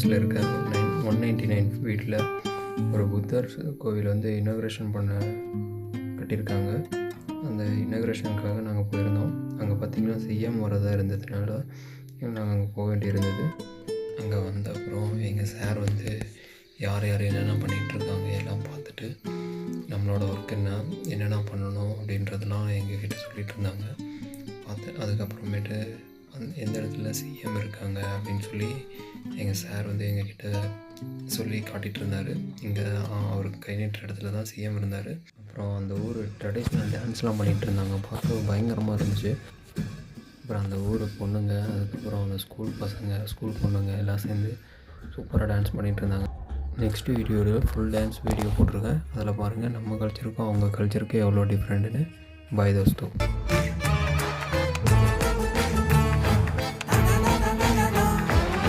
பிளேஸில் இருக்க 199 ஃபீட்டில் ஒரு புத்தர் கோவில் வந்து இனாக்ரேஷன் கட்டியிருக்காங்க. அந்த இனாக்ரேஷனுக்காக நாங்கள் போயிருந்தோம். அங்கே பார்த்திங்கன்னா சிஎம் வரதா இருந்ததுனால நாங்கள் அங்கே போக வேண்டியிருந்தது. அங்கே வந்த அப்புறம் எங்கள் சார் வந்து யார் என்னென்ன பண்ணிகிட்ருக்காங்க எல்லாம் பார்த்துட்டு நம்மளோட ஒர்க் என்னென்ன பண்ணணும் அப்படின்றதெல்லாம் எங்ககிட்ட சொல்லிகிட்டு இருந்தாங்க. அதுக்கப்புறமேட்டு எந்த இடத்துல சிஎம் இருக்காங்க அப்படின்னு சொல்லி எங்கள் சார் வந்து எங்ககிட்ட சொல்லி காட்டிகிட்டு இருந்தார். இங்கே அவருக்கு கை நீட்டுற இடத்துல தான் சிஎம் இருந்தார். அப்புறம் அந்த ஊர் ட்ரெடிஷ்னல் டான்ஸ்லாம் பண்ணிகிட்டு இருந்தாங்க. பார்க்க பயங்கரமாக இருந்துச்சு. அப்புறம் அந்த ஊர் பொண்ணுங்க, அதுக்கப்புறம் அந்த ஸ்கூல் பொண்ணுங்க எல்லாம் சேர்ந்து சூப்பராக டான்ஸ் பண்ணிகிட்டு இருந்தாங்க. நெக்ஸ்ட் வீடியோவில் ஃபுல் டான்ஸ் வீடியோ போட்டிருக்கேன். அதில் பாருங்கள் நம்ம கல்ச்சருக்கும் அவங்க கல்ச்சருக்கும் எவ்வளோ டிஃப்ரெண்ட்டுன்னு. பாய் தோஸ்தோ.